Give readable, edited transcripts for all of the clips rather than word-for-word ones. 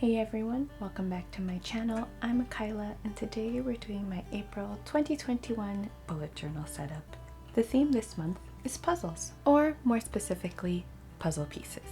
Hey everyone, welcome back to my channel. I'm Kyla and today we're doing my April 2021 bullet journal setup. The theme this month is puzzles, or more specifically, puzzle pieces.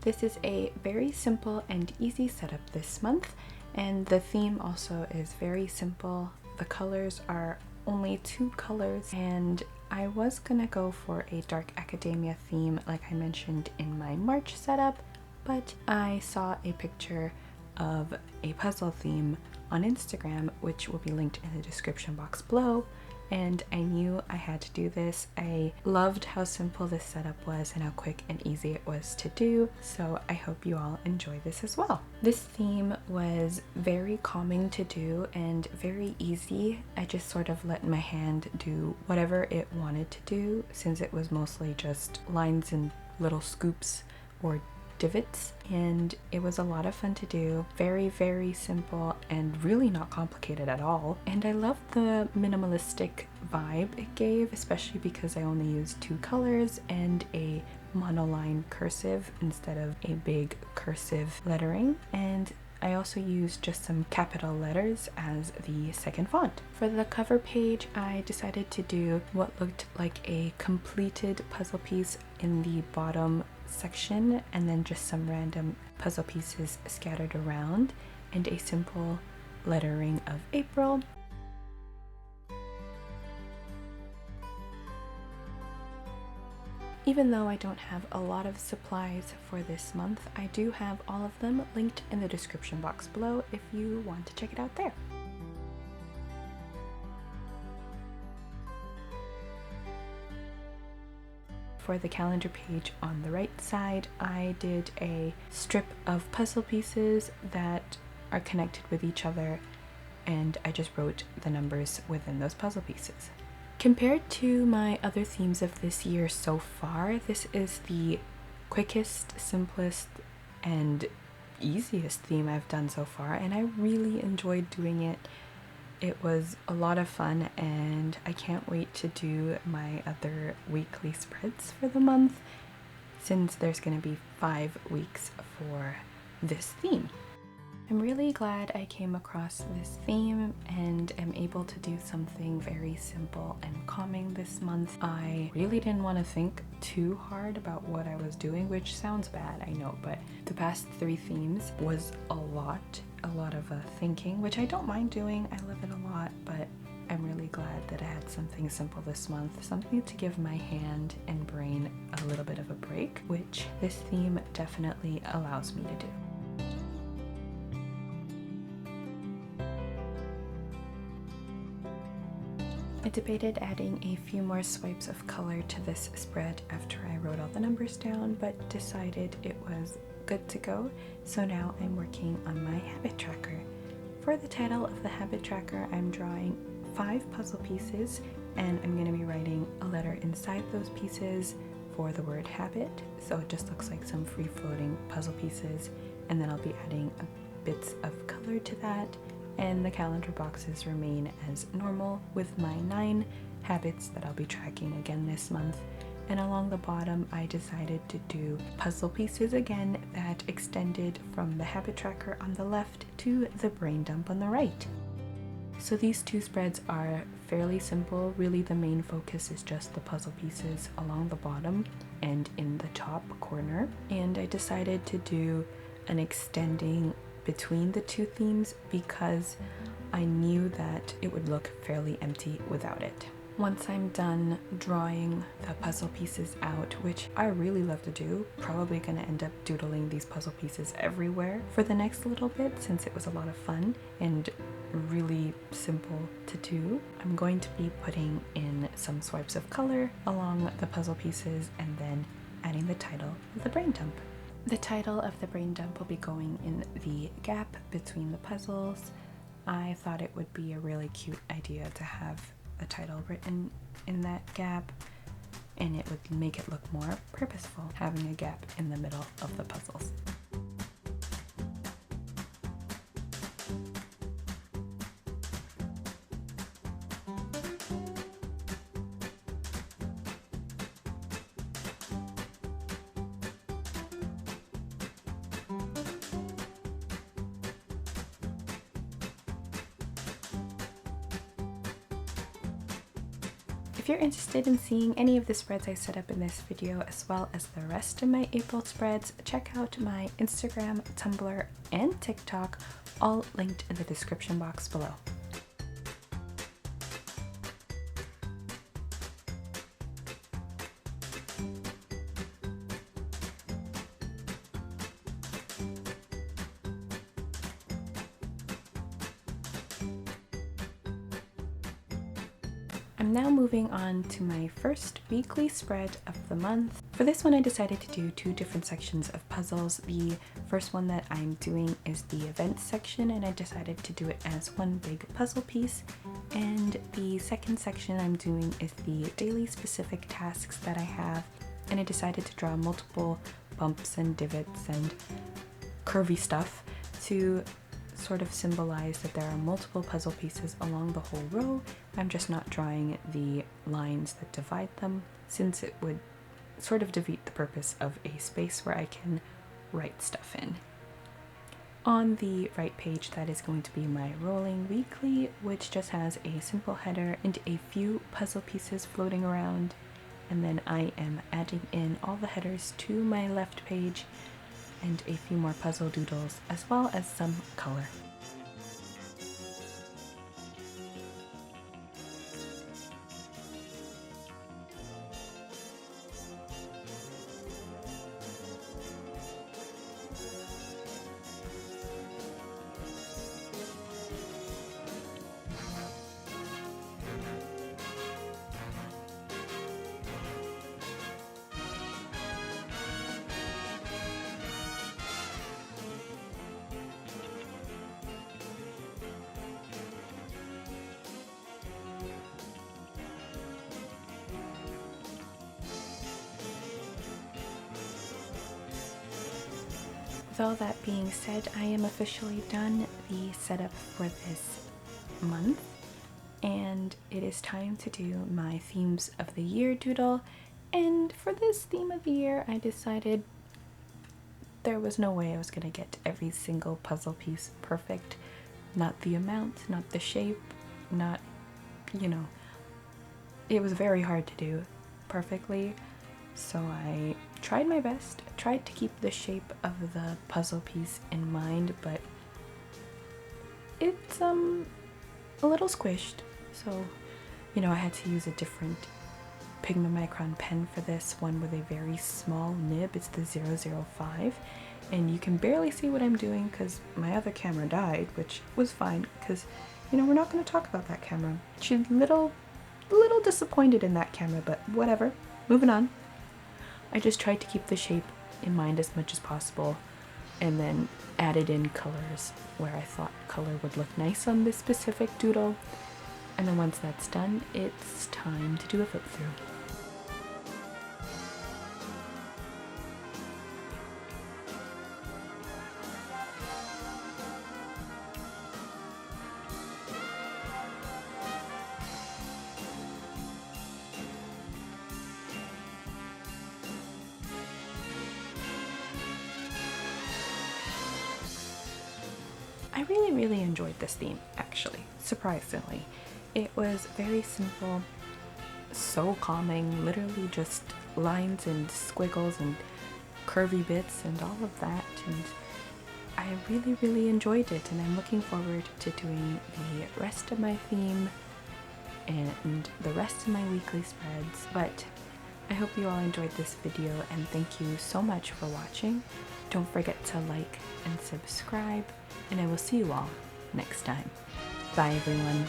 This is a very simple and easy setup this month, and the theme also is very simple. The colors are only 2 colors, and I was gonna go for a dark academia theme like I mentioned in my March setup, but I saw a picture of a puzzle theme on Instagram, which will be linked in the description box below, and I knew I had to do this. I loved how simple this setup was and how quick and easy it was to do, so I hope you all enjoy this as well. This theme was very calming to do and very easy. I just sort of let my hand do whatever it wanted to do, since it was mostly just lines and little scoops or divots, and it was a lot of fun to do. Very simple and really not complicated at all, and I loved the minimalistic vibe it gave, especially because I only used 2 colors and a monoline cursive instead of a big cursive lettering, and I also used just some capital letters as the second font. For the cover page, I decided to do what looked like a completed puzzle piece in the bottom section, and then just some random puzzle pieces scattered around, and a simple lettering of April. Even though I don't have a lot of supplies for this month, I do have all of them linked in the description box below if you want to check it out there. For the calendar page on the right side, I did a strip of puzzle pieces that are connected with each other, and I just wrote the numbers within those puzzle pieces. Compared to my other themes of this year so far, this is the quickest, simplest, and easiest theme I've done so far, and I really enjoyed doing it. It was a lot of fun, and I can't wait to do my other weekly spreads for the month, since there's going to be 5 weeks for this theme. I'm really glad I came across this theme and am able to do something very simple and calming this month. I really didn't want to think too hard about what I was doing, which sounds bad, I know, but the past 3 themes was a lot of thinking, which I don't mind doing. I love it a lot, but I'm really glad that I had something simple this month, something to give my hand and brain a little bit of a break, which this theme definitely allows me to do. I debated adding a few more swipes of color to this spread after I wrote all the numbers down, but decided it was good to go, so now I'm working on my habit tracker. For the title of the habit tracker, I'm drawing 5 puzzle pieces, and I'm going to be writing a letter inside those pieces for the word habit, so it just looks like some free-floating puzzle pieces, and then I'll be adding bits of color to that, and the calendar boxes remain as normal with my 9 habits that I'll be tracking again this month. And along the bottom, I decided to do puzzle pieces again that extended from the habit tracker on the left to the brain dump on the right. So these 2 spreads are fairly simple. Really, the main focus is just the puzzle pieces along the bottom and in the top corner. And I decided to do an extending between the 2 themes because I knew that it would look fairly empty without it. Once I'm done drawing the puzzle pieces out, which I really love to do, probably gonna end up doodling these puzzle pieces everywhere for the next little bit, since it was a lot of fun and really simple to do. I'm going to be putting in some swipes of color along the puzzle pieces and then adding the title of the brain dump. The title of the brain dump will be going in the gap between the puzzles. I thought it would be a really cute idea to have a title written in that gap, and it would make it look more purposeful having a gap in the middle of the puzzles. If you're interested in seeing any of the spreads I set up in this video as well as the rest of my April spreads, check out my Instagram, Tumblr, and TikTok, all linked in the description box below. I'm now moving on to my first weekly spread of the month. For this one I decided to do two different sections of puzzles. The first one that I'm doing is the events section, and I decided to do it as one big puzzle piece. And the second section I'm doing is the daily specific tasks that I have, and I decided to draw multiple bumps and divots and curvy stuff to sort of symbolize that there are multiple puzzle pieces along the whole row. I'm just not drawing the lines that divide them, since it would sort of defeat the purpose of a space where I can write stuff in. On the right page, that is going to be my rolling weekly, which just has a simple header and a few puzzle pieces floating around, and then I am adding in all the headers to my left page and a few more puzzle doodles, as well as some color. With all that being said, I am officially done the setup for this month, and it is time to do my themes of the year doodle. And for this theme of the year, I decided there was no way I was gonna get every single puzzle piece perfect. Not the amount, not the shape, not, you know, it was very hard to do perfectly. So I tried my best, tried to keep the shape of the puzzle piece in mind, but it's a little squished. So, you know, I had to use a different Pigma Micron pen for this one with a very small nib. It's the 005, and you can barely see what I'm doing because my other camera died, which was fine because, you know, we're not going to talk about that camera. She's a little disappointed in that camera, but whatever. Moving on. I just tried to keep the shape in mind as much as possible, and then added in colors where I thought color would look nice on this specific doodle. And then once that's done, it's time to do a flip through. I really enjoyed this theme, actually, surprisingly. It was very simple, so calming, literally just lines and squiggles and curvy bits and all of that, and I really enjoyed it, and I'm looking forward to doing the rest of my theme and the rest of my weekly spreads. But I hope you all enjoyed this video, and thank you so much for watching. Don't forget to like and subscribe, and I will see you all next time. Bye everyone.